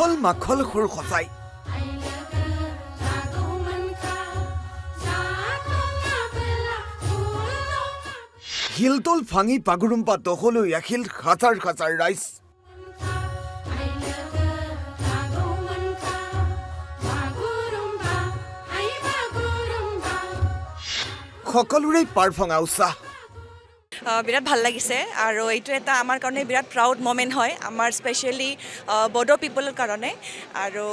উখল মাখল সুৰ সজাই হিলটোল ভাঙি বাগুৰুম্বা দহলৈ আহিল হাজাৰ হাজাৰ ৰাইজ সকলোৰে পাৰ ভঙা উৎসাহ বিৰাট ভাল লাগিছে আৰু এইটো এটা আমাৰ কাৰণে বিৰাট প্ৰাউড মমেণ্ট হয় আমাৰ স্পেচিয়েলি বড়ো পিপলৰ কাৰণে আৰু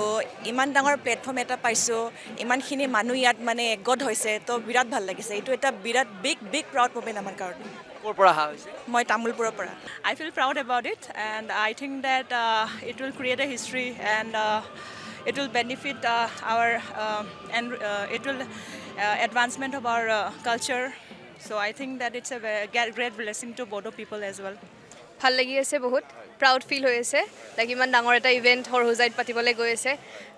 ইমান ডাঙৰ প্লেটফৰ্ম এটা পাইছোঁ ইমানখিনি মানুহ ইয়াত মানে একগত হৈছে তো বিৰাট ভাল লাগিছে এইটো এটা বিৰাট বিগ প্ৰাউড মমেণ্ট আমাৰ কাৰণে ক'ৰ পৰা অহা হৈছে মই তামোলপুৰৰ পৰা I feel proud about it, and I think that it will create a history, and it will benefit our and it will advancement of our culture. So I think that it's a great blessing to Bodo people as well. ভাল লাগি আছে বহুত proud feel হৈ আছে like ইমান ডাঙৰ এটা event সৰহুজাইত পাতিবলৈ গৈ আছে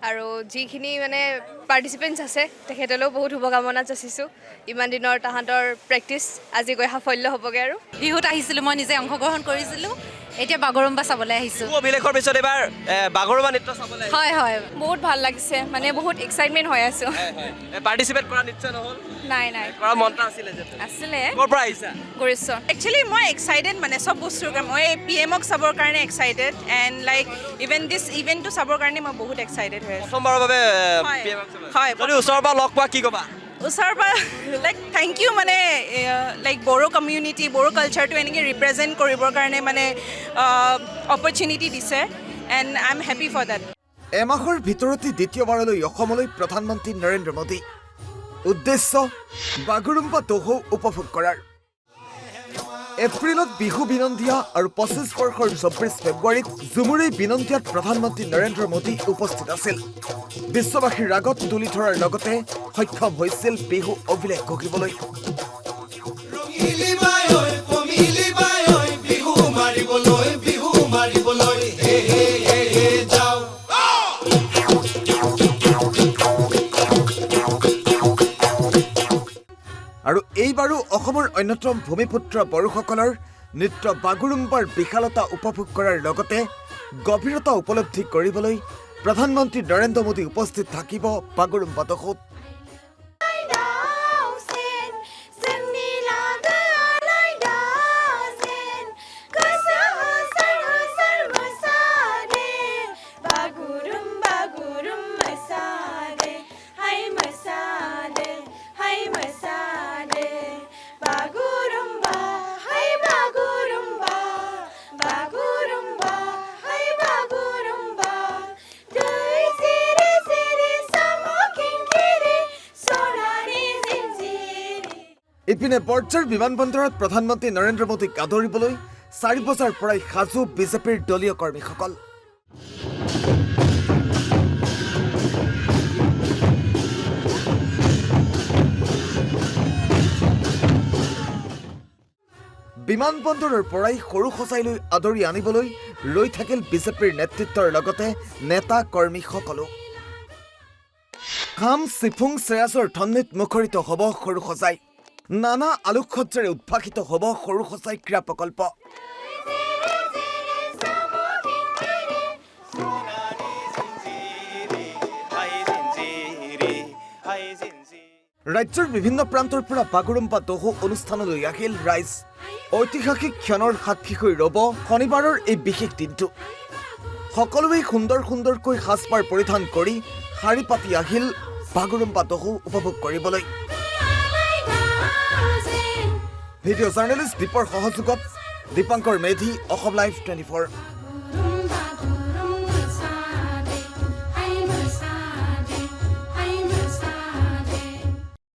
আৰু যিখিনি মানে পাৰ্টিচিপেণ্টছ আছে তেখেতলৈও বহুত শুভকামনা যাচিছোঁ ইমান দিনৰ তাহাঁতৰ প্ৰেক্টিচ আজি গৈ সাফল্য হ'বগৈ আৰু বিহুত আহিছিলোঁ মই নিজে অংশগ্ৰহণ কৰিছিলোঁ এতিয়া বাগৰুম্বা চাবলৈ আহিছোঁ অভিলেখৰ পিছত এবাৰ বাগৰুম্বা নৃত্য চাবলৈ হয় হয় বহুত ভাল লাগিছে মানে বহুত এক্সাইটমেণ্ট হৈ আছোঁ পাৰ্টিচিপেট কৰা নিশ্চয় নহ'ল নাই কৰা মনটা আছিলে যে আছিলে ক'ৰ পৰা আহিছা কৰিছোঁ একচুৱেলি মই এক্সাইটেড মানে চব বস্তুৰ কাৰণে মই PMক চাবৰ কাৰণে এক্সাইটেড এণ্ড লাইক ইভেন দিছ ইভেণ্টটো চাবৰ কাৰণে মই বহুত এক্সাইটেড হৈ আছোঁ প্ৰথমবাৰৰ বাবে হয়। PM ক চাবলৈ। হয়। যদি ওচৰৰ পৰা লগ পোৱা কি ক'বা ওচৰৰ পৰা লাইক থেংক ইউ মানে লাইক বড়ো কমিউনিটি বড়ো কালচাৰটো এনেকৈ ৰিপ্ৰেজেণ্ট কৰিবৰ কাৰণে মানে অপৰচুনিটি দিছে and I am happy for that এমাহৰ ভিতৰতে দ্বিতীয়বাৰলৈ অসমলৈ প্ৰধানমন্ত্ৰী নৰেন্দ্ৰ মোদী উদ্দেশ্য বাগুৰুম্বা দহৌ উপভোগ কৰাৰ এপ্ৰিলত বিহু বিনন্দিয়া আৰু 25 বৰ্ষৰ 24 ফেব্ৰুৱাৰীত জুমুৰী বিনন্দিয়াত প্ৰধানমন্ত্ৰী নৰেন্দ্ৰ মোদী উপস্থিত আছিল বিশ্ববাসীৰ আগত তুলি ধৰাৰ লগতে সক্ষম হৈছিল বিহু অভিলেখ গঢ়িবলৈ আৰু এইবাৰো অসমৰ অন্যতম ভূমিপুত্ৰ বড়োসকলৰ নৃত্য বাগুৰুম্বাৰ বিশালতা উপভোগ কৰাৰ লগতে গভীৰতা উপলব্ধি কৰিবলৈ প্ৰধানমন্ত্ৰী নৰেন্দ্ৰ মোদী উপস্থিত থাকিব বাগুৰুম্বা দহৌত ইপিনে বৰ্জাৰ বিমানবন্দৰত প্ৰধানমন্ত্ৰী নৰেন্দ্ৰ মোদীক আদৰিবলৈ 4 বজাৰ পৰাই সাজু বিজেপিৰ দলীয় কৰ্মীসকল বিমানবন্দৰৰ পৰাই সৰু সজাইলৈ আদৰি আনিবলৈ ৰৈ থাকিল বিজেপিৰ নেতৃত্বৰ লগতে নেতা কৰ্মীসকলো খাম চিফুং চেৰাজৰ ধন্যত মুখৰিত হ'ব সৰু সজাই নানা আলোকসজ্জাৰে উদ্ভাসিত হ'ব সৰু সজাই ক্ৰীড়া প্ৰকল্প ৰাজ্যৰ বিভিন্ন প্ৰান্তৰ পৰা বাগুৰুম্বা দহৌ অনুষ্ঠানলৈ আহিল ৰাইজ ঐতিহাসিক ক্ষণৰ সাক্ষী হৈ ৰ'ব শনিবাৰৰ এই বিশেষ দিনটো সকলোৱে সুন্দৰকৈ সাজপাৰ পৰিধান কৰি শাৰী পাতি আহিল বাগুৰুম্বা দহৌ উপভোগ কৰিবলৈ ভিডিঅ' জাৰ্নেলিষ্ট দীপৰ সহযোগত দীপাংকৰ মেধি অসম লাইভ 24